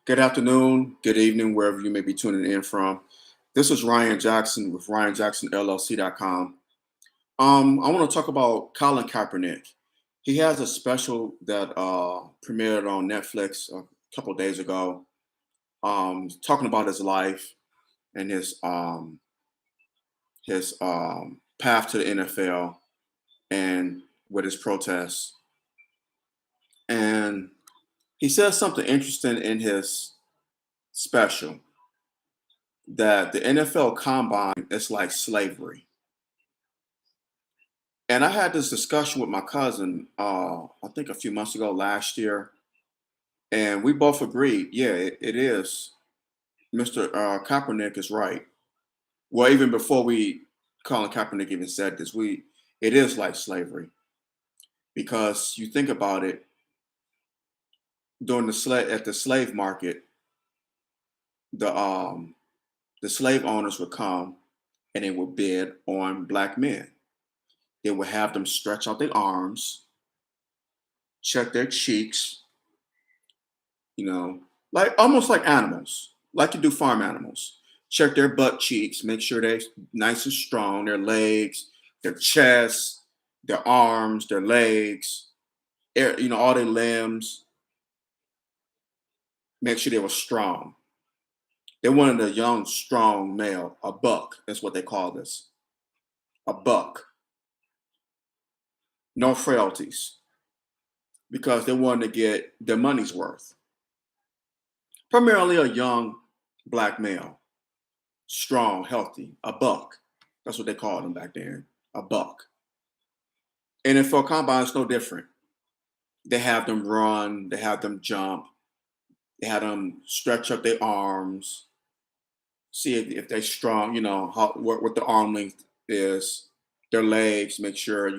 Good afternoon, good evening, wherever you may be tuning in from. This is Ryan Jackson with RyanJacksonLLC.com. I want to talk about Colin Kaepernick. He has a special that premiered on Netflix a couple of days ago, talking about his life and his path to the NFL and with his protests. And he says something interesting in his special that the NFL Combine is like slavery. And I had this discussion with my cousin, I think a few months ago, last year, and we both agreed, yeah, it is. Mr. Kaepernick is right. Well, even before Colin Kaepernick even said this, it is like slavery because you think about it, during at the slave market, the um, the slave owners would come and they would bid on black men. They would have them stretch out their arms, check their cheeks, like almost like animals, like you do farm animals. Check their butt cheeks, make sure they're nice and strong, their legs, their chest, their arms, their legs, all their limbs, make sure they were strong. They wanted a young, strong male, a buck. That's what they call this, a buck. No frailties, because they wanted to get their money's worth. Primarily a young black male, strong, healthy, a buck. That's what they called him back then, a buck. NFL Combine is no different. They have them run, they have them jump, they have them stretch up their arms, see if they're strong, what the arm length is, their legs, make sure,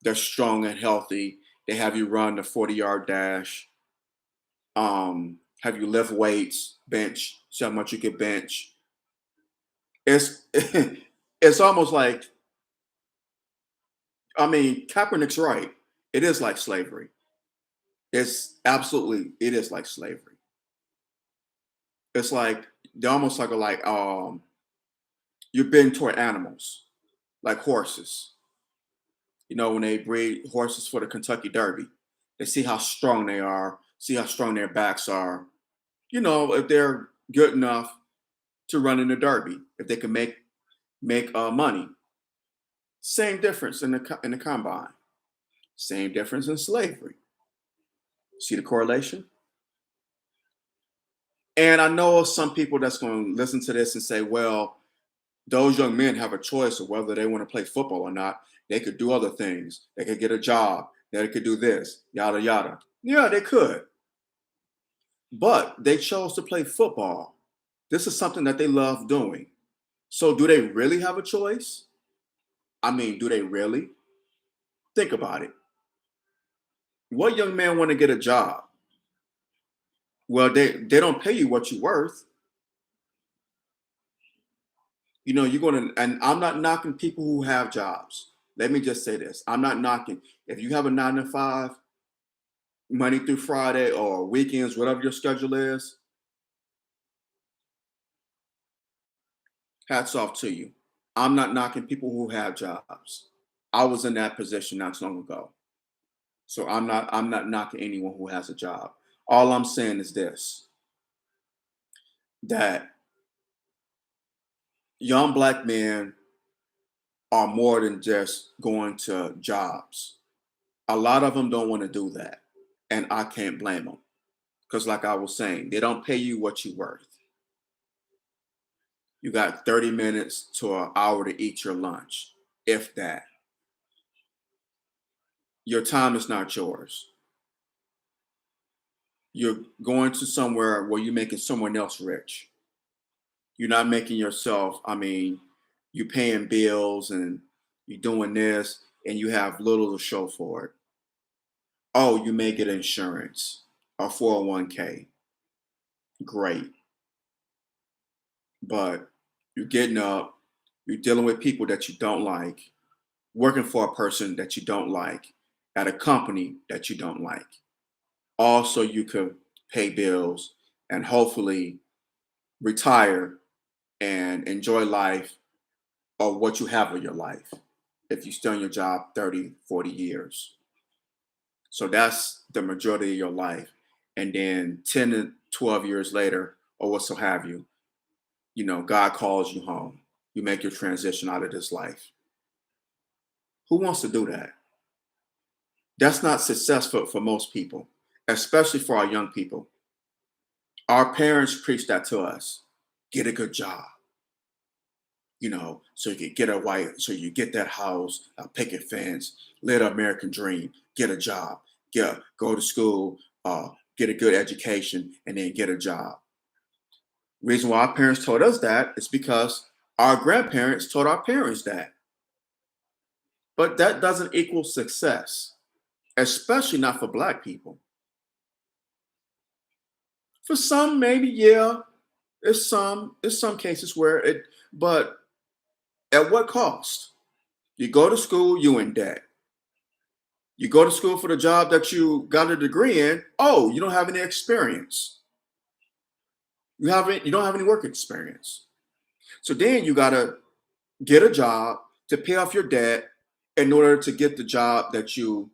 they're strong and healthy. They have you run the 40-yard dash, have you lift weights, bench, see how much you can bench. It's it's almost like, Kaepernick's right. It is like slavery. It is like slavery. It's like they're almost you're being toward animals, like horses. When they breed horses for the Kentucky Derby, they see how strong they are, see how strong their backs are. If they're good enough to run in the Derby, if they can make money. Same difference in the combine. Same difference in slavery. See the correlation? And I know some people that's going to listen to this and say, well, those young men have a choice of whether they want to play football or not. They could do other things. They could get a job. They could do this, yada, yada. Yeah, they could. But they chose to play football. This is something that they love doing. So do they really have a choice? Do they really? Think about it. What young man want to get a job? Well, they don't pay you what you're worth. You're going to, and I'm not knocking people who have jobs. Let me just say this. I'm not knocking. If you have a 9 to 5, Monday through Friday or weekends, whatever your schedule is, hats off to you. I'm not knocking people who have jobs. I was in that position not too long ago. So I'm not knocking anyone who has a job. All I'm saying is this, that young black men are more than just going to jobs. A lot of them don't want to do that. And I can't blame them. Because like I was saying, they don't pay you what you're worth. You got 30 minutes to an hour to eat your lunch, if that. Your time is not yours. You're going to somewhere where you're making someone else rich. You're not making yourself, you're paying bills and you're doing this and you have little to show for it. Oh, you may get insurance, a 401k. Great. But you're getting up, you're dealing with people that you don't like, working for a person that you don't like, at a company that you don't like. Also, you could pay bills, and hopefully retire and enjoy life or what you have of your life if you stay on your job 30, 40 years. So that's the majority of your life. And then 10 to 12 years later, or what so have you, God calls you home. You make your transition out of this life. Who wants to do that? That's not successful for most people, especially for our young people. Our parents preach that to us. Get a good job, so you can get a wife, so you get that house, a picket fence, live the American dream, get a job, go to school, get a good education, and then get a job. Reason why our parents told us that is because our grandparents told our parents that. But that doesn't equal success, especially not for Black people. For some, maybe, yeah. It's some cases where but at what cost? You go to school, you in debt. You go to school for the job that you got a degree in. Oh, you don't have any experience. You don't have any work experience. So then you gotta get a job to pay off your debt in order to get the job that you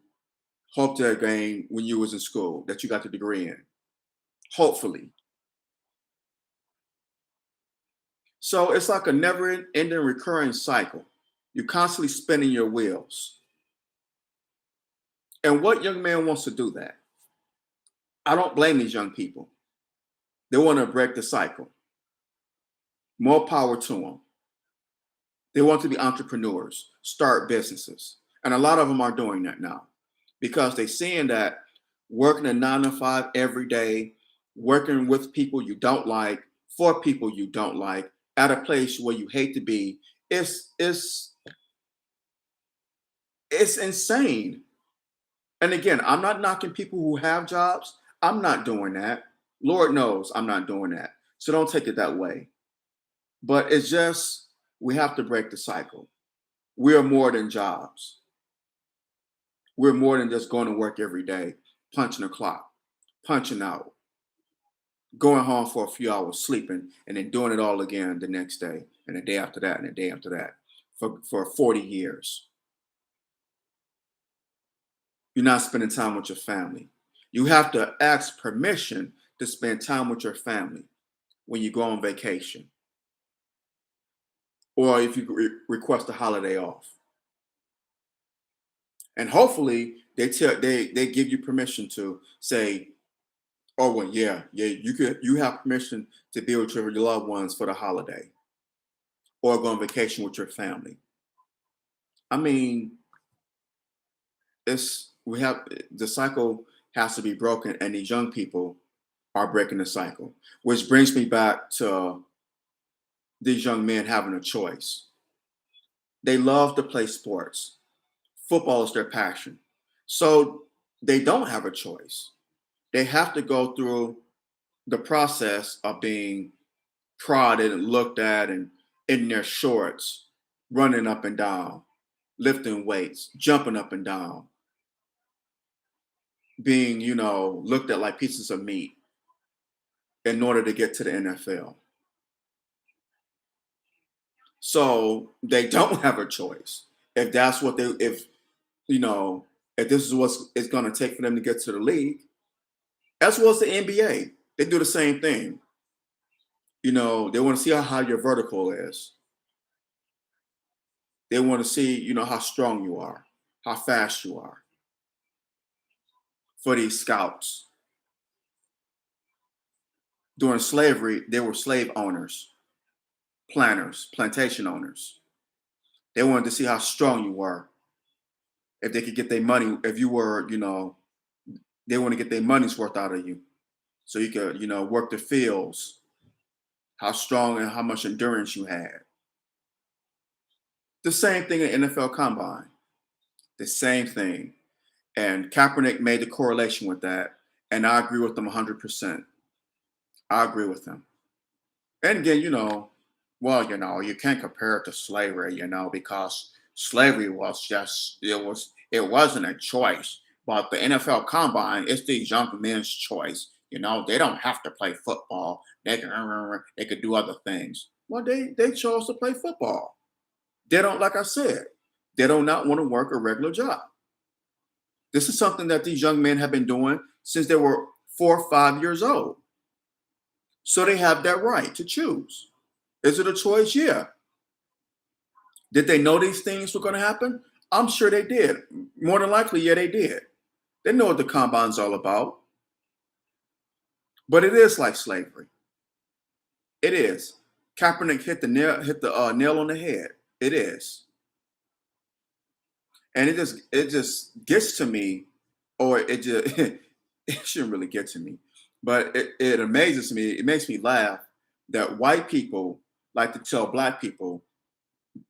hoped to gain when you was in school, that you got the degree in. Hopefully. So it's like a never-ending recurring cycle. You're constantly spinning your wheels. And what young man wants to do that? I don't blame these young people. They want to break the cycle. More power to them. They want to be entrepreneurs, start businesses. And a lot of them are doing that now because they're seeing that working a 9 to 5 every day, working with people you don't like, for people you don't like, at a place where you hate to be, it's insane. And again, I'm not knocking people who have jobs. I'm not doing that. Lord knows I'm not doing that. So don't take it that way. But it's just, we have to break the cycle. We are more than jobs. We're more than just going to work every day, punching a clock, punching out, going home for a few hours, sleeping, and then doing it all again the next day, and the day after that, and the day after that for 40 years. You're not spending time with your family. You have to ask permission to spend time with your family when you go on vacation or if you request a holiday off. And hopefully they give you permission to say, oh well, yeah, you have permission to be with your loved ones for the holiday or go on vacation with your family. I mean, we have the cycle has to be broken, and these young people are breaking the cycle. Which brings me back to these young men having a choice. They love to play sports. Football is their passion. So they don't have a choice. They have to go through the process of being prodded and looked at and in their shorts, running up and down, lifting weights, jumping up and down, being, looked at like pieces of meat in order to get to the NFL. So they don't have a choice. If that's what you know, if this is what it's going to take for them to get to the league, as well as the NBA, they do the same thing. They want to see how high your vertical is. They want to see, how strong you are, how fast you are. For these scouts, during slavery, they were slave owners, planters, plantation owners. They wanted to see how strong you were. If they could get their money, if you were, they want to get their money's worth out of you. So you could, work the fields, how strong and how much endurance you had. The same thing in NFL Combine. The same thing. And Kaepernick made the correlation with that. And I agree with them 100%. I agree with them. And again, well, you can't compare it to slavery, because slavery was just, it wasn't a choice. But the NFL Combine, it's these young men's choice They don't have to play football. They could do other things. Well, they chose to play football. They don't, like I said, they do not want to work a regular job. This is something that these young men have been doing since they were 4 or 5 years old. So they have that right to choose. Is it a choice? Yeah. Did they know these things were going to happen? I'm sure they did. More than likely, yeah, they did. They know what the combine's all about. But it is like slavery. It is. Kaepernick hit the nail on the head. It is. And it just gets to me, or it just it shouldn't really get to me, but it amazes me. It makes me laugh that white people like to tell black people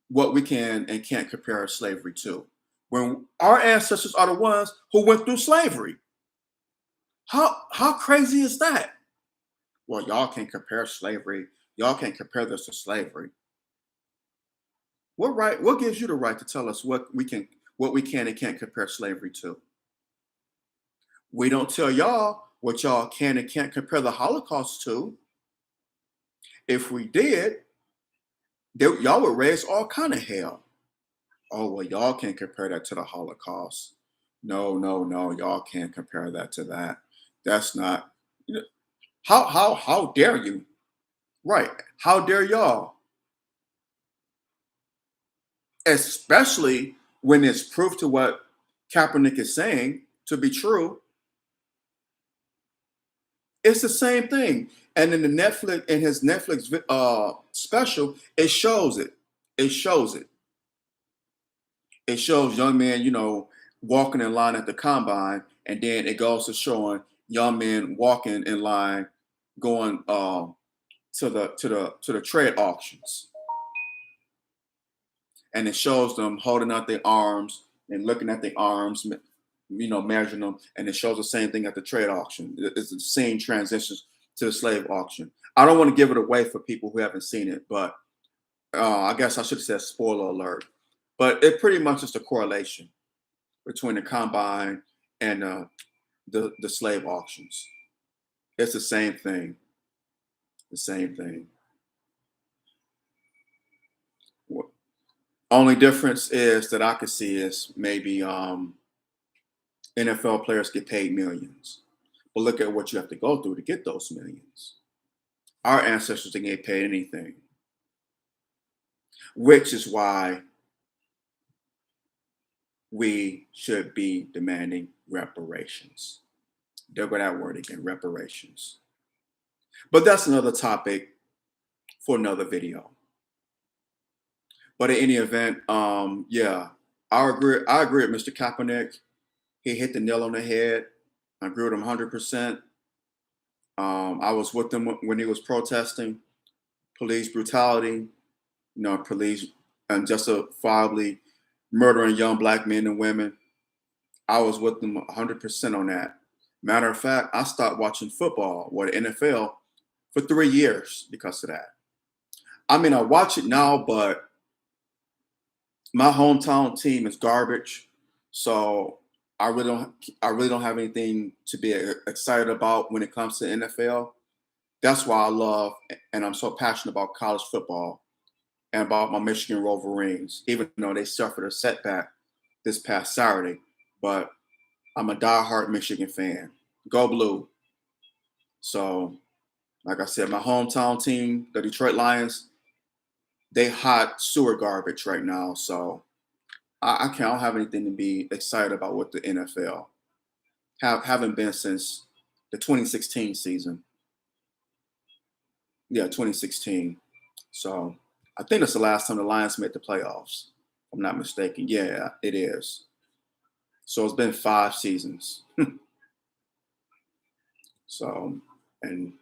what we can and can't compare slavery to, when our ancestors are the ones who went through slavery. How crazy is that? Well, y'all can't compare slavery. Y'all can't compare this to slavery. What right? What gives you the right to tell us what we can and can't compare slavery to? We don't tell y'all what y'all can and can't compare the Holocaust to. If we did, y'all would raise all kind of hell. Oh well, y'all can't compare that to the Holocaust. No, no, no, y'all can't compare that to that. That's not. You know, how dare you? Right? How dare y'all? Especially when it's proof to what Kaepernick is saying to be true. It's the same thing. And in his Netflix special, it shows it. It shows it. It shows young men, walking in line at the combine, and then it goes to showing young men walking in line, going to the trade auctions, and it shows them holding out their arms and looking at their arms, measuring them, and it shows the same thing at the trade auction. It's the same transitions to the slave auction. I don't want to give it away for people who haven't seen it, but I guess I should have said spoiler alert. But it pretty much is the correlation between the combine and the slave auctions. It's the same thing. The same thing. Only difference is that I could see is maybe NFL players get paid millions. But look at what you have to go through to get those millions. Our ancestors didn't get paid anything, which is why we should be demanding reparations. There go that word again, reparations. But that's another topic for another video. But in any event, yeah, I agree. I agree with Mr. Kaepernick. He hit the nail on the head. I agree with him 100%. I was with him when he was protesting police brutality, police unjustifiably murdering young black men and women. I was with them 100% on that. Matter of fact, I stopped watching football or the NFL for 3 years because of that. I mean, I watch it now, but my hometown team is garbage, so I really don't have anything to be excited about when it comes to NFL. That's why I love and I'm so passionate about college football and about my Michigan Wolverines, even though they suffered a setback this past Saturday. But I'm a diehard Michigan fan. Go blue. So, like I said, my hometown team, the Detroit Lions, they hot sewer garbage right now. So I can't have anything to be excited about with the NFL. Haven't been since the 2016 season. Yeah, 2016. So I think that's the last time the Lions made the playoffs. If I'm not mistaken. Yeah, it is. So it's been 5 seasons. So, and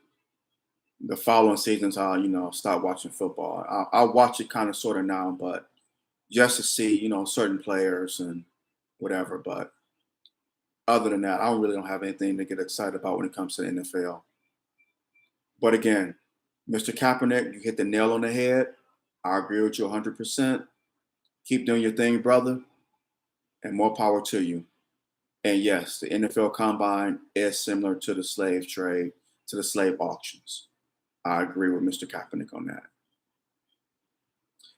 the following seasons, I'll start watching football. I'll watch it kind of sort of now, but just to see, certain players and whatever. But other than that, don't have anything to get excited about when it comes to the NFL. But again, Mr. Kaepernick, you hit the nail on the head. I agree with you 100%. Keep doing your thing, brother, and more power to you. And yes, the NFL Combine is similar to the slave trade, to the slave auctions. I agree with Mr. Kaepernick on that.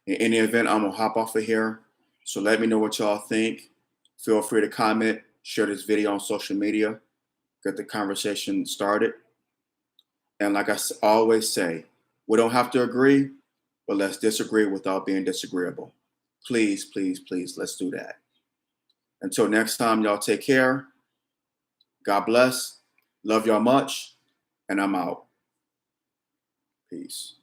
In any event, I'm gonna hop off of here. So let me know what y'all think. Feel free to comment, share this video on social media, get the conversation started. And like I always say, we don't have to agree, but let's disagree without being disagreeable. Please, please, please, let's do that. Until next time, y'all take care. God bless. Love y'all much. And I'm out. Peace.